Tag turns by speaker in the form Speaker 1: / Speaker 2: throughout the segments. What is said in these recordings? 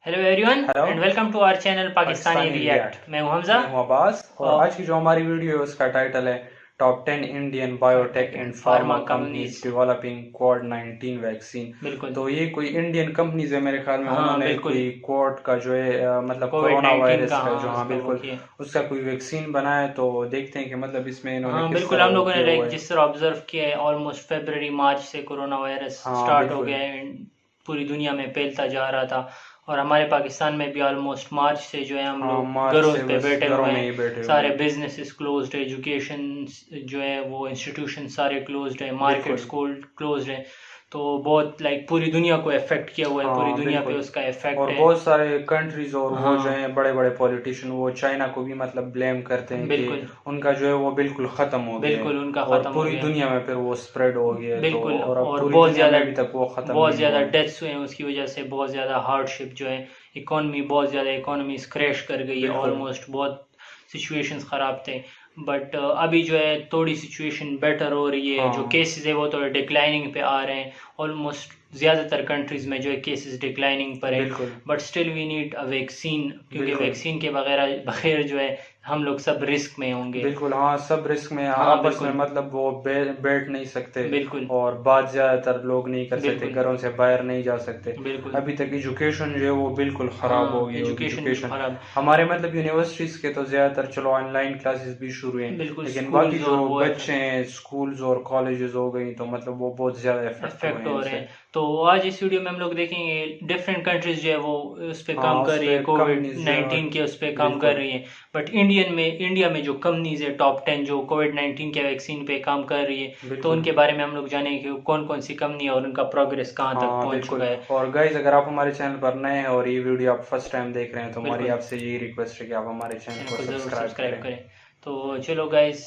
Speaker 1: Hello everyone
Speaker 2: hello
Speaker 1: and welcome to our channel Pakistani
Speaker 2: Pakistani
Speaker 1: react. मैं हूं हमजा।
Speaker 2: मैं हूं अब्बास और आज की जो हमारी वीडियो है उसका टाइटल है top 10 Indian biotech and pharma companies developing covid vaccine.
Speaker 1: बिल्कुल।
Speaker 2: तो ये कोई इंडियन कंपनीज है मेरे ख्याल में।
Speaker 1: हाँ
Speaker 2: उन्होंने
Speaker 1: बिल्कुल।
Speaker 2: कोई कोविड का जो है मतलब
Speaker 1: कोविड
Speaker 2: कोरोना
Speaker 1: 19 का
Speaker 2: वायरस का जो
Speaker 1: उसका वो
Speaker 2: बिल्कुल
Speaker 1: किया।
Speaker 2: उसका कोई वैक्सीन बनाया। तो देखते हैं कि मतलब इसमें इन्होंने
Speaker 1: हाँ
Speaker 2: किस
Speaker 1: बिल्कुल,
Speaker 2: तरह
Speaker 1: हम
Speaker 2: वो
Speaker 1: लोगों ने
Speaker 2: किया हुआ है।
Speaker 1: जिस तरह ऑब्जर्व किया है ऑलमोस्ट फरवरी मार्च से कोरोना वायरस
Speaker 2: हाँ
Speaker 1: स्टार्ट हो
Speaker 2: बिल्कुल।
Speaker 1: गया है and पूरी दुनिया में फैलता जा रहा था। और हमारे पाकिस्तान में भी ऑलमोस्ट मार्च से जो है हम
Speaker 2: हाँ
Speaker 1: लोग
Speaker 2: मार्च
Speaker 1: घरों
Speaker 2: से
Speaker 1: पे
Speaker 2: बस
Speaker 1: बैठे
Speaker 2: घरों
Speaker 1: हुए
Speaker 2: में
Speaker 1: हैं।
Speaker 2: ही बैठे हुए
Speaker 1: सारे
Speaker 2: हैं।
Speaker 1: बिजनेसेस क्लोज्ड है, एजुकेशन जो है वो इंस्टीट्यूशन सारे क्लोज्ड है, मार्केट्स
Speaker 2: बिल्कुल।
Speaker 1: क्लोज्ड है। तो बहुत पूरी दुनिया को इफेक्ट किया हुआ है, पूरी
Speaker 2: हाँ
Speaker 1: दुनिया पे
Speaker 2: बिल्कुल।
Speaker 1: उसका इफेक्ट
Speaker 2: और
Speaker 1: है।
Speaker 2: बहुत सारे कंट्रीज और वो जो
Speaker 1: हाँ
Speaker 2: हैं बड़े बड़े पॉलिटिशियन वो चाइना को भी मतलब ब्लेम करते हैं कि
Speaker 1: बिल्कुल
Speaker 2: उनका जो है वो बिल्कुल ख़त्म हो गया है।
Speaker 1: बिल्कुल उनका
Speaker 2: और
Speaker 1: ख़त्म हो
Speaker 2: पूरी
Speaker 1: गया है।
Speaker 2: दुनिया में फिर वो स्प्रेड हो गया है तो
Speaker 1: बिल्कुल,
Speaker 2: और अब
Speaker 1: और
Speaker 2: पूरी
Speaker 1: बहुत
Speaker 2: दुनिया
Speaker 1: ज़्यादा
Speaker 2: में अभी तक वो ख़त्म नहीं हुआ है।
Speaker 1: डेथ्स हुए हैं उसकी वजह से, बहुत ज़्यादा हार्डशिप जो है इकोनॉमी, बहुत ज़्यादा इकोनॉमी क्रैश कर गई है
Speaker 2: बिल्कुल।
Speaker 1: ऑलमोस्ट, बहुत सिचुएशंस ख़राब थे। बट अभी जो है थोड़ी सिचुएशन बेटर हो रही है, जो
Speaker 2: हाँ
Speaker 1: केसेस है वो थोड़े डिक्लाइनिंग पे आ रहे हैं। ऑलमोस्ट ज़्यादातर कंट्रीज़ में जो है केसेस डिक्लाइनिंग पर है।
Speaker 2: बिल्कुल।
Speaker 1: But still we need a vaccine, क्योंकि
Speaker 2: बिल्कुल।
Speaker 1: वैक्सीन के बगैर जो है हम लोग सब रिस्क में होंगे।
Speaker 2: बिल्कुल हाँ सब रिस्क में
Speaker 1: हाँ
Speaker 2: आपस में
Speaker 1: बिल्कुल
Speaker 2: मतलब वो बैठ नहीं सकते।
Speaker 1: बिल्कुल
Speaker 2: और बात ज़्यादातर लोग नहीं कर सकते,
Speaker 1: बिल्कुल
Speaker 2: घरों से बाहर नहीं जा सकते।
Speaker 1: बिल्कुल।
Speaker 2: अभी तक एजुकेशन जो है वो बिल्कुल ख़राब हो
Speaker 1: हाँ
Speaker 2: गई होगी
Speaker 1: एजुकेशन भी
Speaker 2: एजुकेशन।
Speaker 1: खराब।
Speaker 2: हमारे मतलब यूनिवर्सिटीज़ के तो ज़्यादातर चलो ऑनलाइन क्लासेस भी शुरू हैं,
Speaker 1: बिल्कुल
Speaker 2: लेकिन बाकी
Speaker 1: स्कूल्स और
Speaker 2: जो
Speaker 1: वो
Speaker 2: बच्चे हैं स्कूल्स और कॉलेजेस हो गई तो मतलब वो बहुत ज़्यादा इफेक्ट हुए
Speaker 1: इफेक्ट
Speaker 2: हैं
Speaker 1: हो रहे
Speaker 2: इनसे।
Speaker 1: हैं। तो आज इस वीडियो में हम लोग देखेंगे डिफरेंट कंट्रीज जो है वो उस पर
Speaker 2: हाँ
Speaker 1: काम
Speaker 2: उस
Speaker 1: कर रही है,
Speaker 2: पर
Speaker 1: कोविड
Speaker 2: कंपनीज
Speaker 1: 19 के उस पर काम कर
Speaker 2: बिल्कुल।
Speaker 1: रही है। बट इंडिया में जो कंपनीज है टॉप 10 जो कोविड 19 के वैक्सीन पे काम कर रही है, तो
Speaker 2: बिल्कुल
Speaker 1: उनके बारे में हम लोग जानेंगे कि कौन कौन सी कंपनी है और उनका प्रोग्रेस कहाँ तक
Speaker 2: हाँ
Speaker 1: पहुँच चुका
Speaker 2: बिल्कुल।
Speaker 1: है।
Speaker 2: और गाइज अगर आप हमारे चैनल पर नए हैं और ये वीडियो आप फर्स्ट टाइम देख रहे हैं तो हमारी
Speaker 1: बिल्कुल,
Speaker 2: आपसे यही रिक्वेस्ट है कि आप हमारे चैनल
Speaker 1: चैनल
Speaker 2: को
Speaker 1: को ज़रूर
Speaker 2: सब्सक्राइब
Speaker 1: सब्सक्राइब
Speaker 2: करें।
Speaker 1: करें। तो चलो गाइस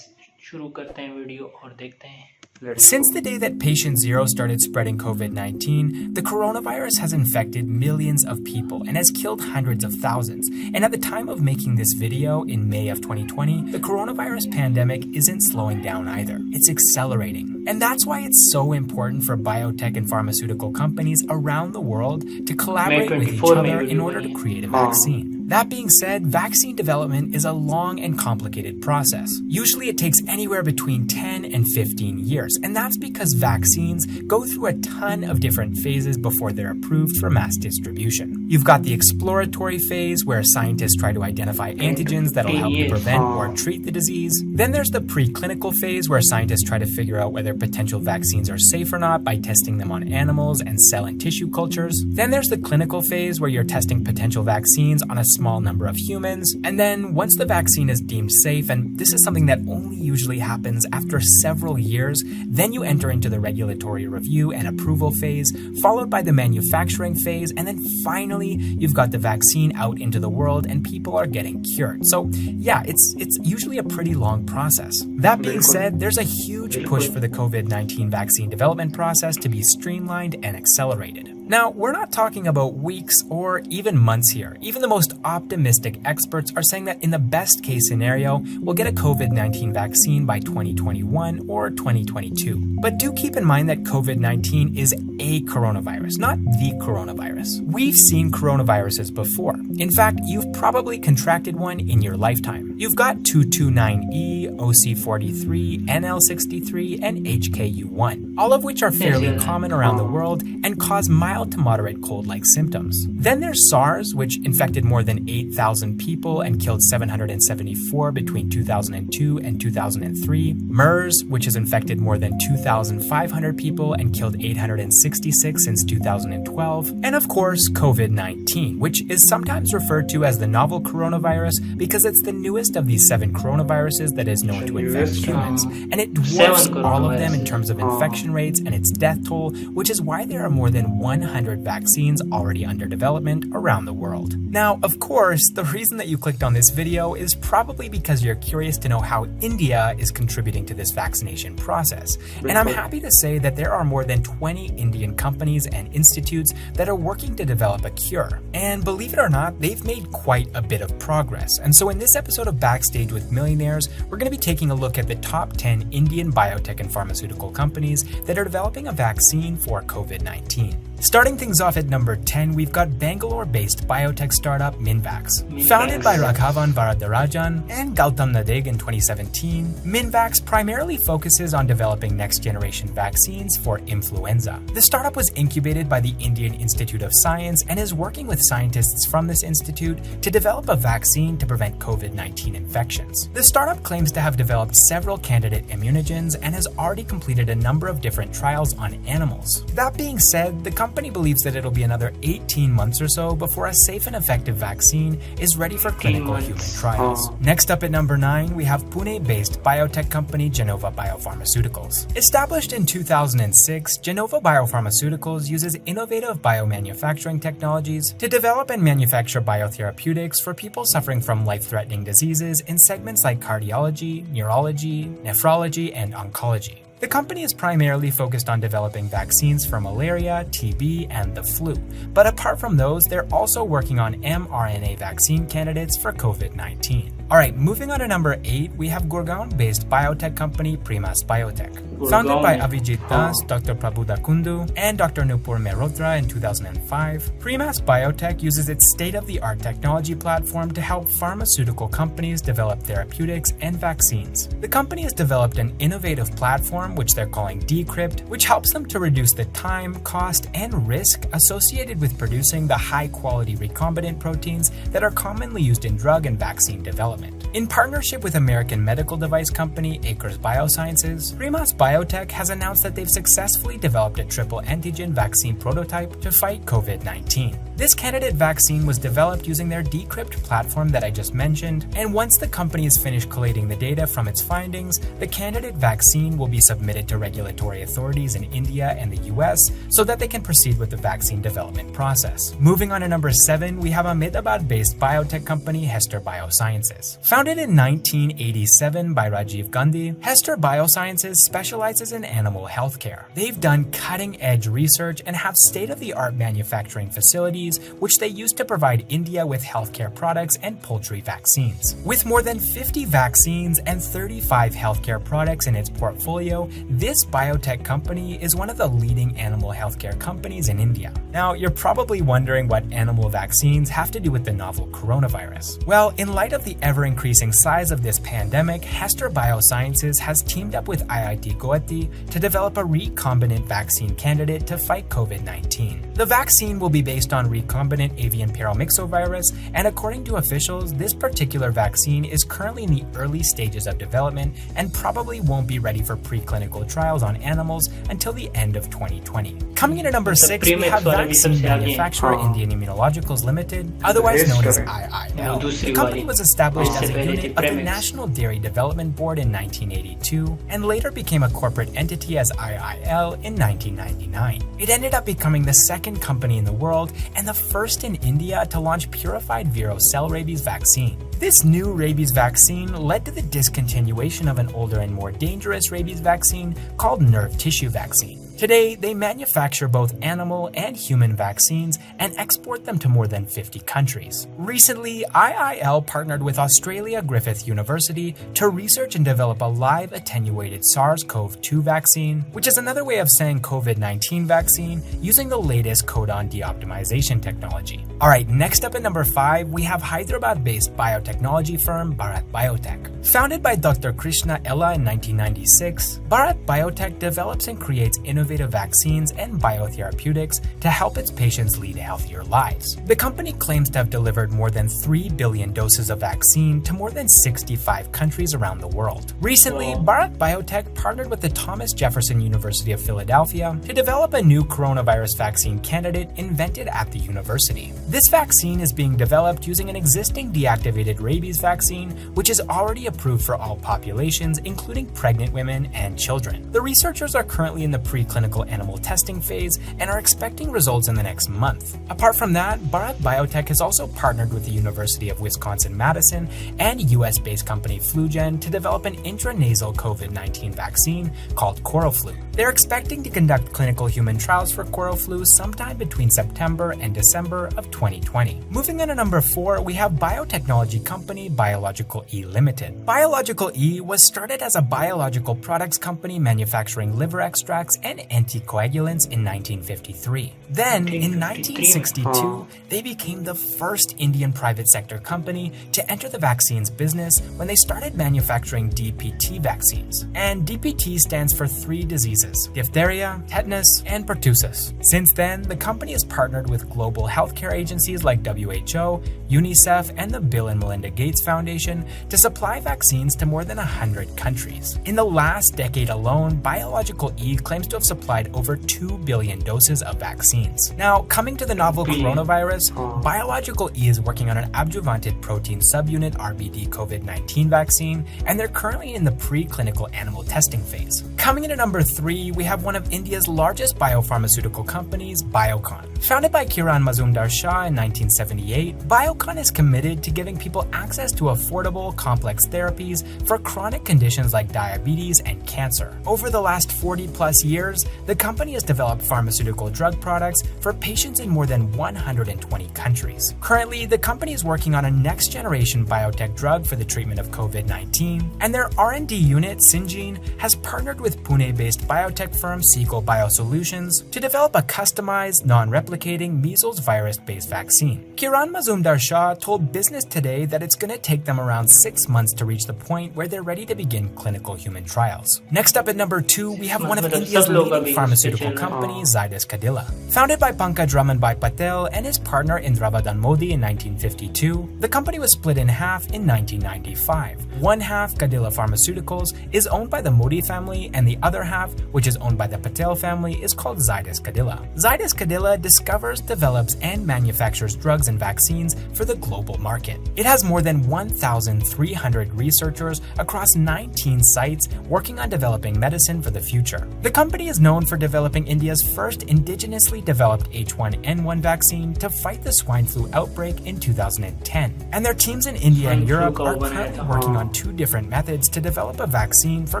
Speaker 1: शुरू करते हैं वीडियो और देखते हैं।
Speaker 2: Let's
Speaker 3: Since
Speaker 2: go.
Speaker 3: the day that Patient Zero started spreading COVID 19, the coronavirus has infected millions of people and has killed hundreds of thousands. And at the time of making this video in May of 2020, the coronavirus pandemic isn't slowing down either. It's accelerating. And that's why it's so important for biotech and pharmaceutical companies around the world to
Speaker 1: May
Speaker 3: collaborate with each
Speaker 1: 24 में
Speaker 3: other in
Speaker 1: video
Speaker 3: order
Speaker 1: बनी
Speaker 3: to
Speaker 1: है।
Speaker 3: create a
Speaker 2: हाँ
Speaker 3: vaccine. That being said, vaccine development is a long and complicated process. Usually it takes anywhere between 10 and 15 years, and that's because vaccines go through a ton of different phases before they're approved for mass distribution. You've got the exploratory phase, where scientists try to identify antigens that'll
Speaker 1: 15
Speaker 3: help to
Speaker 1: years
Speaker 3: prevent or
Speaker 2: हाँ
Speaker 3: treat the disease. Then there's the preclinical phase, where scientists try to figure out whether potential vaccines are safe or not by testing them on animals and cell and tissue cultures. Then there's the clinical phase, where you're testing potential vaccines on a small number of humans. And then once the vaccine is deemed safe, and this is something that only usually happens after several years, then you enter into the regulatory review and approval phase, followed by the manufacturing phase, and then finally you've got the vaccine out into the world and people are getting cured. So yeah, it's usually a pretty long process. That being
Speaker 2: बिल्कुल
Speaker 3: said, there's a huge push for the COVID-19 vaccine development process to be streamlined and accelerated. Now, we're not talking about weeks or even months here. Even the most optimistic experts are saying that in the best case scenario, we'll get a COVID-19 vaccine by 2021 or 2022. But do keep in mind that COVID-19 is a coronavirus, not the coronavirus. We've seen coronaviruses before. In fact, you've probably contracted one in your lifetime. You've got 229E, OC43, NL63, and HKU1, all of which are fairly common around the world and cause mild to moderate cold-like symptoms. Then there's SARS, which infected more than 8,000 people and killed 774 between 2002 and 2003. MERS, which has infected more than 2,500 people and killed 866 since 2012. And of course, COVID-19, which is sometimes referred to as the novel coronavirus because it's the newest of these 7 coronaviruses that is known to infect humans. And it dwarfs all of them in terms of infection rates and its death toll, which is why there are more than 100 vaccines already under development around the world. Now, of course, the reason that you clicked on this video is probably because you're curious to know how India is contributing to this vaccination process. And I'm happy to say that there are more than 20 Indian companies and institutes that are working to develop a cure. And believe it or not, they've made quite a bit of progress. And so in this episode of Backstage with Millionaires, we're going to be taking a look at the top 10 Indian biotech and pharmaceutical companies that are developing a vaccine for COVID-19. Starting things off at number 10, we've got Bangalore-based biotech startup Minvax. Founded by Raghavan Varadarajan and Gautam Nadig in 2017, Minvax primarily focuses on developing next-generation vaccines for influenza. The startup was incubated by the Indian Institute of Science and is working with scientists from this institute to develop a vaccine to prevent COVID-19 infections. The startup claims to have developed several candidate immunogens and has already completed a number of different trials on animals. That being said, the company believes that it'll be another 18 months or so before a safe and effective vaccine is ready for clinical human trials. Next up at number 9, we have Pune-based biotech company Genova Biopharmaceuticals. Established in 2006, Genova Biopharmaceuticals uses innovative biomanufacturing technologies to develop and manufacture biotherapeutics for people suffering from life-threatening diseases in segments like cardiology, neurology, nephrology, and oncology. The company is primarily focused on developing vaccines for malaria, TB, and the flu. But apart from those, they're also working on mRNA vaccine candidates for COVID-19. Alright, moving on to number 8, we have Gurgaon-based biotech company Primas Biotech. Founded by Avijit Das, Dr. Prabhuda Kundu, and Dr. Nupur Mehrotra in 2005, Primas Biotech uses its state-of-the-art technology platform to help pharmaceutical companies develop therapeutics and vaccines. The company has developed an innovative platform which they're calling Decrypt, which helps them to reduce the time, cost, and risk associated with producing the high-quality recombinant proteins that are commonly used in drug and vaccine development. In partnership with American medical device company Acres Biosciences, Primas Biotech has announced that they've successfully developed a triple antigen vaccine prototype to fight COVID-19. This candidate vaccine was developed using their Decrypt platform that I just mentioned, and once the company is finished collating the data from its findings, the candidate vaccine will be submitted to regulatory authorities in India and the US so that they can proceed with the vaccine development process. Moving on to number 7, we have Ahmedabad-based biotech company Hester Biosciences. Founded in 1987 by Rajiv Gandhi, Hester Biosciences specializes in animal healthcare. They've done cutting-edge research and have state-of-the-art manufacturing facilities which they use to provide India with healthcare products and poultry vaccines. With more than 50 vaccines and 35 healthcare products in its portfolio, this biotech company is one of the leading animal healthcare companies in India. Now, you're probably wondering what animal vaccines have to do with the novel coronavirus. Well, in light of the ever-increasing size of this pandemic, Hester Biosciences has teamed up with IIT Guwahati to develop a recombinant vaccine candidate to fight COVID-19. The vaccine will be based on recombinant avian paramyxovirus, and according to officials, this particular vaccine is currently in the early stages of development and probably won't be ready for preclinical trials on animals until the end of 2020. Coming in at number 6, we have vaccine manufacturer Indian Immunologicals Limited, otherwise known as IIL. The company was established as a unit of the National Dairy Development Board in 1982 and later became a corporate entity as IIL in 1999. It ended up becoming the second company in the world and the first in India to launch purified Vero cell rabies vaccine. This new rabies vaccine led to the discontinuation of an older and more dangerous rabies vaccine called nerve tissue vaccine. Today, they manufacture both animal and human vaccines and export them to more than 50 countries. Recently, IIL partnered with Australia Griffith University to research and develop a live attenuated SARS-CoV-2 vaccine, which is another way of saying COVID-19 vaccine using the latest codon deoptimization technology. Alright, next up at number 5, we have Hyderabad-based biotechnology firm Bharat Biotech. Founded by Dr. Krishna Ella in 1996, Bharat Biotech develops and creates innovative vaccines and biotherapeutics to help its patients lead healthier lives. The company claims to have delivered more than 3 billion doses of vaccine to more than 65 countries around the world. Recently, Bharat Biotech partnered with the Thomas Jefferson University of Philadelphia to develop a new coronavirus vaccine candidate invented at the university. This vaccine is being developed using an existing deactivated rabies vaccine, which is already approved for all populations, including pregnant women and children. The researchers are currently in the preclinical animal testing phase and are expecting results in the next month. Apart from that, Bharat Biotech has also partnered with the University of Wisconsin-Madison and US-based company FluGen to develop an intranasal COVID-19 vaccine called CoroFlu. They're expecting to conduct clinical human trials for CoroFlu sometime between September and December of 2020. Moving on to number 4, we have biotechnology company Biological E Limited. Biological E was started as a biological products company manufacturing liver extracts and anticoagulants in 1953. Then, in 1962, they became the first Indian private sector company to enter the vaccines business when they started manufacturing DPT vaccines. And DPT stands for 3 diseases: diphtheria, tetanus, and pertussis. Since then, the company has partnered with global healthcare agencies like WHO, UNICEF, and the Bill and Melinda Gates Foundation to supply vaccines to more than 100 countries. In the last decade alone, Biological E claims to have supplied over 2 billion doses of vaccines. Now, coming to the novel coronavirus, Biological E is working on an adjuvanted protein subunit RBD COVID-19 vaccine, and they're currently in the preclinical animal testing phase. Coming in at number 3, we have one of India's largest biopharmaceutical companies, Biocon. Founded by Kiran Mazumdar Shah in 1978, Biocon is committed to giving people access to affordable, complex therapies for chronic conditions like diabetes and cancer. Over the last 40-plus years, the company has developed pharmaceutical drug products for patients in more than 120 countries. Currently, the company is working on a next-generation biotech drug for the treatment of COVID-19, and their R&D unit, Syngene, has partnered with Pune-based biotech firm Sequel Biosolutions to develop a customized, non-replicating measles virus-based vaccine. Kiran Mazumdar Shah told Business Today that it's going to take them around 6 months to reach the point where they're ready to begin clinical human trials. Next up at number 2, we have one of India's leading pharmaceutical companies, Zydus Cadila. Founded by Pankaj Ramanbhai Patel and his partner Indravadan Modi in 1952, the company was split in half in 1995. One half, Cadila Pharmaceuticals, is owned by the Modi family, and the other half, which is owned by the Patel family, is called Zydus Cadila. Zydus Cadila discovers, develops, and manufactures drugs and vaccines for the global market. It has more than 1,300 researchers across 19 sites working on developing medicine for the future. The company is known for developing India's first indigenously developed H1N1 vaccine to fight the swine flu outbreak in 2010. And their teams in India and Europe are currently working on 2 different methods to develop a vaccine for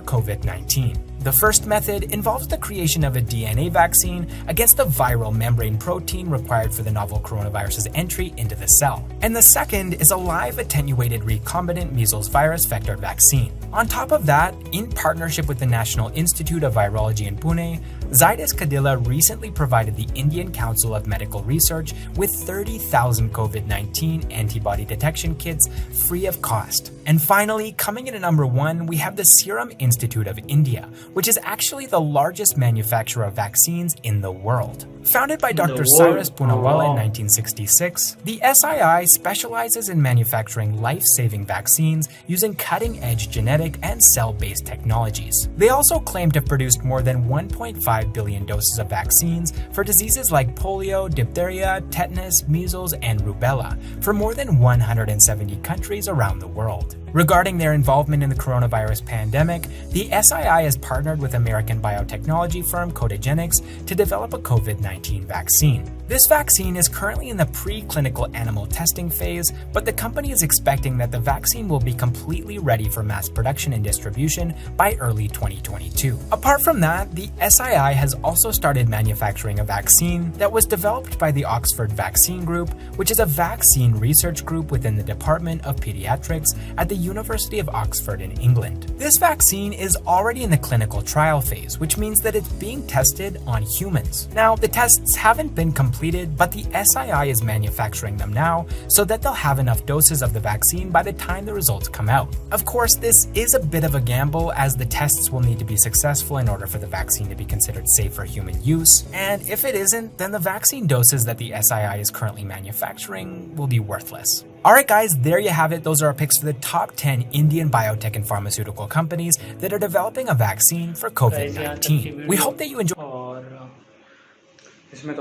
Speaker 3: COVID-19. The first method involves the creation of a DNA vaccine against the viral membrane protein required for the novel coronavirus's entry into the cell. And the second is a live attenuated recombinant measles virus vector vaccine. On top of that, in partnership with the National Institute of Virology in Pune, Zydus Cadila recently provided the Indian Council of Medical Research with 30,000 COVID-19 antibody detection kits free of cost. And finally, coming in at number 1, we have the Serum Institute of India, which is actually the largest manufacturer of vaccines in the world. Founded by Dr. Cyrus Poonawalla in 1966, the SII specializes in manufacturing life-saving vaccines using cutting-edge genetic and cell-based technologies. They also claim to have produced more than 1.5 billion doses of vaccines for diseases like polio, diphtheria, tetanus, measles, and rubella for more than 170 countries around the world. Regarding their involvement in the coronavirus pandemic, the SII has partnered with American biotechnology firm Codagenix to develop a COVID-19 vaccine. This vaccine is currently in the preclinical animal testing phase, but the company is expecting that the vaccine will be completely ready for mass production and distribution by early 2022. Apart from that, the SII has also started manufacturing a vaccine that was developed by the Oxford Vaccine Group, which is a vaccine research group within the Department of Pediatrics at the University of Oxford in England. This vaccine is already in the clinical trial phase, which means that it's being tested on humans. Now, the tests haven't been completed, but the SII is manufacturing them now so that they'll have enough doses of the vaccine by the time the results come out. Of course, this is a bit of a gamble as the tests will need to be successful in order for the vaccine to be considered safe for human use, and if it isn't, then the vaccine doses that the SII is currently manufacturing will be worthless. Alright guys, there you have it. Those are our picks for the top 10 Indian biotech and pharmaceutical companies that are developing a vaccine for COVID-19. We hope that you enjoy.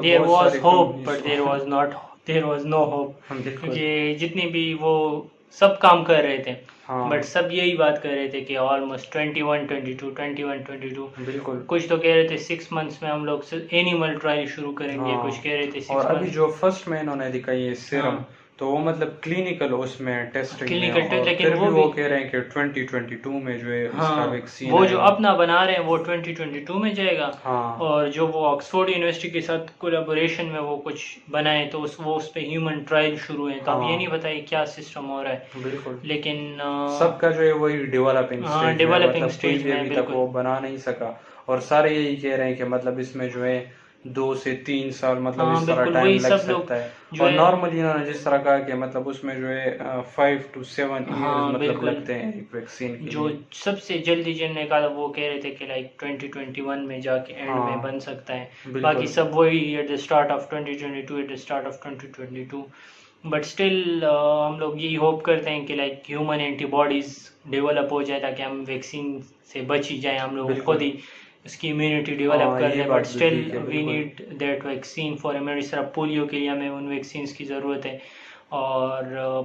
Speaker 1: There was hope, but there was no hope. क्योंकि जितनी भी वो सब काम कर रहे थे, but सब यही बात कर रहे थे कि ऑलमोस्ट 21-22
Speaker 2: बिल्कुल।
Speaker 1: कुछ तो कह रहे थे 6 मंथ्स में हम लोग एनिमल ट्रायल शुरू करेंगे, कुछ कह रहे थे 6
Speaker 2: और अभी
Speaker 1: months।
Speaker 2: जो फर्स्ट में इन्होंने दिखाई है सीरम, तो वो मतलब क्लिनिकल उसमें टेस्टिंग
Speaker 1: क्लिनिकल
Speaker 2: में,
Speaker 1: लेकिन
Speaker 2: फिर भी वो कह रहे हैं कि 2022 में जो है उसका वैक्सीन
Speaker 1: वो जो अपना बना रहे हैं वो 2022 में जाएगा। और जो वो ऑक्सफोर्ड यूनिवर्सिटी के साथ कोलैबोरेशन में वो कुछ बनाए तो वो उस पे ह्यूमन ट्रायल शुरू है। तो अब ये नहीं बताइए क्या सिस्टम हो रहा है,
Speaker 2: बिल्कुल।
Speaker 1: लेकिन
Speaker 2: सबका जो है वही डेवलपिंग
Speaker 1: स्टेज में
Speaker 2: वो बना नहीं सका। اور سارے یہی کہہ رہے ہیں کہ مطلب اس میں جو ہے 2 سے 3 سال مطلب اس طرح
Speaker 1: بالکل
Speaker 2: ٹائم
Speaker 1: وہی
Speaker 2: لگ
Speaker 1: سب لوگ
Speaker 2: سکتا ہے.
Speaker 1: جو
Speaker 2: اور
Speaker 1: ہے
Speaker 2: نارملی انہوں نے جس طرح کہا کہ مطلب اس میں جو ہے 5 to 7 ایئرز مطلب
Speaker 1: بالکل
Speaker 2: لگتے ہیں ایک ویکسین کے
Speaker 1: جو
Speaker 2: لیے.
Speaker 1: سب سے جلدی جن نے کہا وہ کہہ رہے تھے کہ لائک 2021 میں جا کے اینڈ میں بن سکتا ہے.
Speaker 2: بالکل.
Speaker 1: باقی سب وہی at the start of 2022 at the start of 2022. But still ہم لوگ یہی ہوپ کرتے ہیں کہ like human antibodies develop ہو جائے تاکہ ہم ویکسین سے بچ ہی جائیں, ہم لوگ خود ہی اس کی امیونٹی ڈیولپ کر لیں. But still we need that vaccine for immunity. صرف پولیو کے لیے ہمیں ان ویکسینس کی ضرورت ہے, اور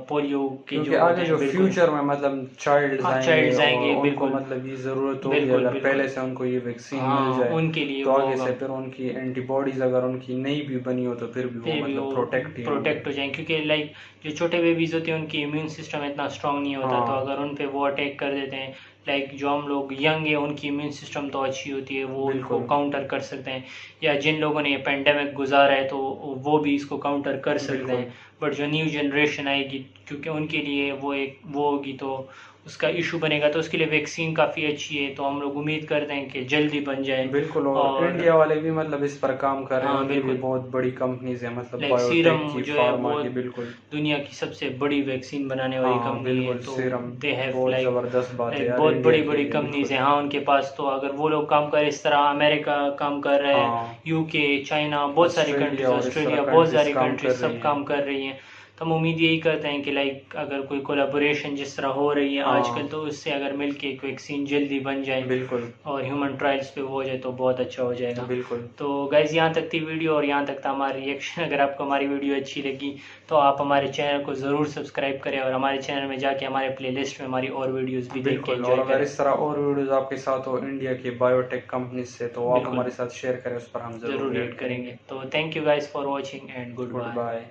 Speaker 1: پولیو کے جو
Speaker 2: آگے جو فیوچر میں مطلب چائلڈز آئیں گے ان کو مطلب یہ ضرورت ہوگی اگر پہلے سے ان کو یہ ویکسین مل جائے
Speaker 1: ان کے لیے,
Speaker 2: تو آگے سے پھر ان کی اینٹی باڈیز اگر ان کی نہیں بھی بنی ہو تو پھر بھی وہ مطلب پروٹیکٹ
Speaker 1: ہو جائیں. کیونکہ لائک جو چھوٹے بیبیز ہوتے ہیں ان کی امیون سسٹم اتنا اسٹرانگ نہیں ہوتا, تو اگر ان پہ وہ اٹیک کر دیتے ہیں, لائک جو ہم لوگ ینگ ہیں ان کی امیون سسٹم تو اچھی ہوتی ہے, وہ ان کو کاؤنٹر کر سکتے ہیں, یا جن لوگوں نے یہ پینڈیمک گزارا ہے تو وہ بھی اس کو کاؤنٹر کر سکتے ہیں. بٹ جو نیو جنریشن آئے گی کیونکہ ان کے لیے وہ ہوگی تو اس کا ایشو بنے گا, تو اس کے لیے ویکسین کافی اچھی ہے. تو ہم لوگ امید کرتے ہیں کہ جلدی بن جائے.
Speaker 2: بالکل. اور انڈیا والے بھی مطلب اس پر کام کر رہے ہیں, بالکل بہت بڑی کمپنیز ہیں مطلب
Speaker 1: سیرم
Speaker 2: بایوٹیک کی,
Speaker 1: جو ہے
Speaker 2: فارما
Speaker 1: وہ
Speaker 2: کی, بالکل
Speaker 1: دنیا کی سب سے بڑی ویکسین بنانے والی کمپنی ہے. تو
Speaker 2: سیرم
Speaker 1: دے ہیو
Speaker 2: بہت
Speaker 1: لائک
Speaker 2: زبردست بات ہے یار,
Speaker 1: بہت بڑی
Speaker 2: انڈیا
Speaker 1: بڑی
Speaker 2: کے
Speaker 1: کمپنیز ہیں ان کے پاس. تو اگر وہ لوگ کام کریں اس طرح, امریکہ کام کر رہے ہیں, یو کے, چائنا, بہت ساری کنٹریز, آسٹریلیا, بہت ساری کنٹریز سب کام کر رہی ہیں. تو ہم امید یہی کرتے ہیں کہ لائک اگر کوئی کولیبوریشن جس طرح ہو رہی ہے آج کل, تو اس سے اگر مل کے ایک ویکسین جلدی بن جائے
Speaker 2: بالکل
Speaker 1: اور ہیومن ٹرائلز پہ وہ ہو جائے تو بہت اچھا ہو جائے گا.
Speaker 2: بالکل.
Speaker 1: تو گائز یہاں تک تھی ویڈیو, اور یہاں تک تھا ہمارا ریئیکشن. اگر آپ کو ہماری ویڈیو اچھی لگی تو آپ ہمارے چینل کو ضرور سبسکرائب کریں, اور ہمارے چینل میں جا کے ہمارے پلے لسٹ میں ہماری اور ویڈیوز بھی دیکھ کے انجوائے کریں.
Speaker 2: اور اگر اس طرح اور ویڈیوز آپ کے ساتھ ہو انڈیا کی بایوٹیک کمپنیز سے تو آپ ہمارے ساتھ شیئر کریں, اس پر ہم ضرور
Speaker 1: ایڈ کریں گے. تو thank you guys for watching and good bye.